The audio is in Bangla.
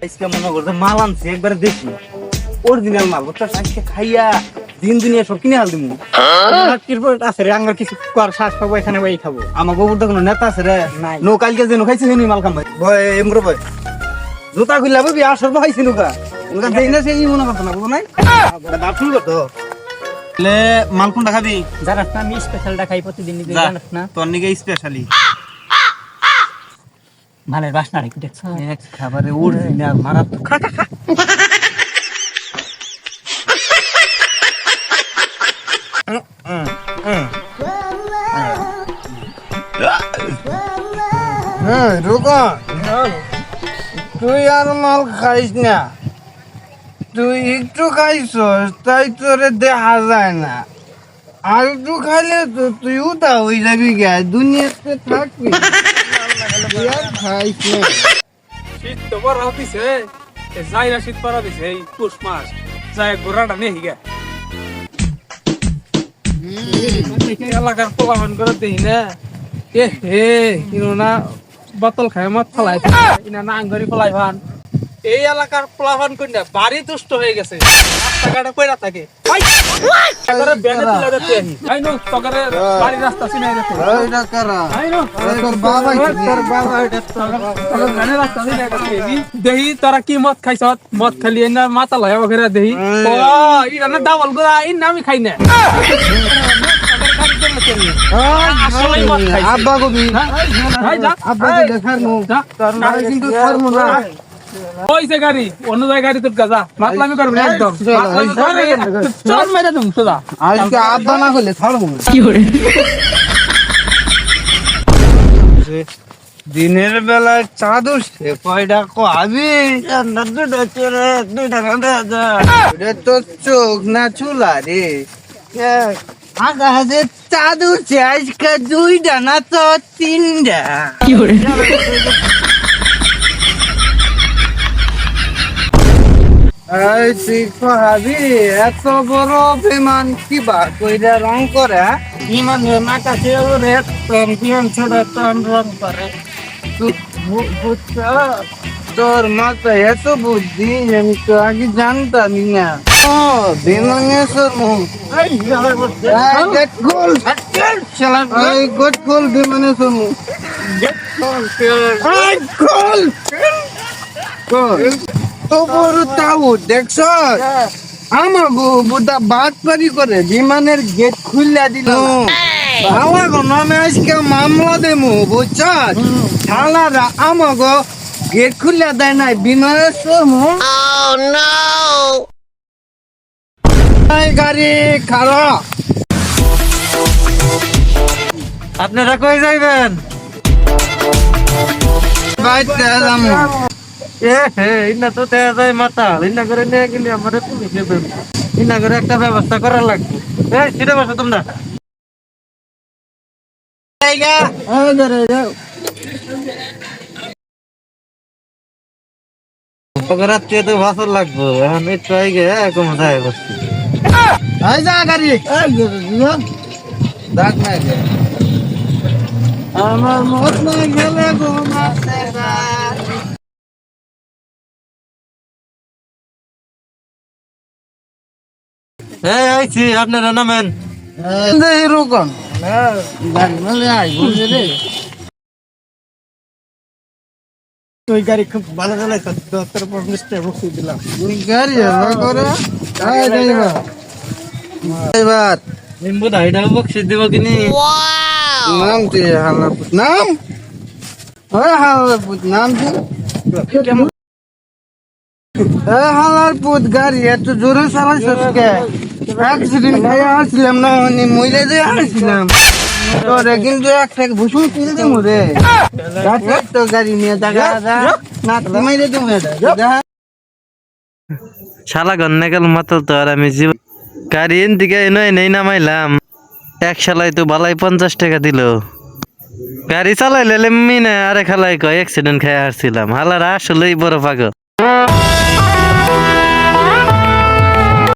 আজকে মনে করছে মাল আনছে একবারে দেখি অরিজিনাল মাল বুঝছো আজকে খাইয়া দিন দুনিয়া সব কিনে হাল দিমু আছে রে আঙ্গার কিছু কর শ্বাস পাবো এখানে বই খাবো আমার গোবর তো কোনো নেতা আছে রে নাই। নো কালকে যে খাইছে নি মাল খাম ভাই ভয় এমরো ভয় জুতা খুললা ববি আর সর্ব খাইছি নুকা নুকা দেই না সেই মনে করছ না বুঝো নাই দাঁত ফুল করতো লে মাল কোনটা খাবি জানাস না আমি স্পেশালটা খাই প্রতিদিন জানাস না তোর নিকে স্পেশালি মালের বাসনা রেখে দেখছ এক খাবারে অরিজিনাল মারাত্মক খা খা খা রুকো তুই আর মাল খাইস না তুই একটু খাইছ তাই তোরে দেখা যায় না আর একটু খাইলে তো তুই উঠা হয়ে যাবি গে দুনিয়াতে থাকবি তুই আর খাইস না শীত তো বড় হতিছে যাইরা শীত পড়া দিছে এই পুষ মাস যাই গোড়াটা নেই গে এলাকার পোলাপান করে দেই না এ হে কিনো না বোতল খায় মদ ফলাই ইনা না আঙ্গরি ফলাই ভান এই এলাকার পোলাপান কইনা বাড়ি তুষ্ট হয়ে গেছে রাস্তাঘাটে কইরা থাকে এবারে ব্যানে তুলে দিতে আই নো তগরে বাড়ি রাস্তা চিনাই দিতে ওইটা কারা আই নো তোর বাবা তোর বাবা এটা তোর ব্যানে রাস্তা চিনাই দিতে দেহি তোরা কি মদ খাইছ মদ খালি না মাথা লয়া বগেরা দেহি ও ইরা না ডাবল গোরা ইন আমি খাই না আসলেই মদ খাইছে আব্বা কবি ভাই যা আব্বা দেখার মু যা তোর নারে কিন্তু ছাড়মু না ওই যে গাড়ি অন্য জায়গায় গাড়ি তুই গাজা মাতলামি করবি না একদম চল মেরে দুম সোজা আজকে আব্বা না হলে ছাড়মু না দিনের বেলায় চাঁদ উঠছে কয়টা কবি তো চোখ না চুলা রে আকাশে চাঁদ উঠছে আজকে দুইটা না তো তিনটা এত বড় অভিমান কিবা কইরা রং করে ইমানে মাথা ছেড়ে রে প্যান্টিয়ান ছেড়ে টান রং করে তোর মাথায় এত বুদ্ধি আমি তো আগে জানতামই না ও বিমানে শর্মু বিমানে শর্মু তো বড় তাও দেখছ আমার বুদা বাদ পারি করে বিমানের গেট খুললা দিল আমার নামে আজকে মামলা দেবো বুঝছ শালারা আমাগো গেট খুললা দেয় নাই বিমানের শোমু গাড়ি খারাপ আপনারা কই যাইবেন বাইতে যাবো ইন্না তো দেয়া যায় মাথা ইন্না করে নিয়ে গেলে আমার পুলিশে ইন্না করে একটা ব্যবস্থা করার লাগবে এই সিটে বসো তোমরা রাত্রে তো ভাষণ লাগবো এখন একটু আগে কোথায় বসছি যা গাড়ি ডাক নাই আমার মত না গেলে ঘুমাতে আইছি আপনারা নামেন রুকন ওই গাড়ি খুব ভালো চালাইছে 75 বক্সি দিলাম গাড়ি করে এবার নিম্বু দাইডা বক্সি দিব কিনি নাম কি হালাপুত নাম ওই হালাপুত নাম কি হালার পুত গাড়ি এত জোরে চালাইছিস কে অ্যাক্সিডেন্ট খাই আসছিলাম না মহিলা দিয়ে আসছিলাম তোরে কিন্তু একটা ভুসুম কিল দেবো রে তো গাড়ি নিয়ে দেখা না তুমি রে তুমি শালা গন্নে গেল মাতাল তো আর আমি জীবন গাড়ি দিকে নেই নামাইলাম এক শালাই তো বালাই 50 টাকা দিল গাড়ি চালাইলে মিনে আরে খালাই কয় অ্যাক্সিডেন্ট খাই আসছিলাম হালারা আসলেই বড় পাগল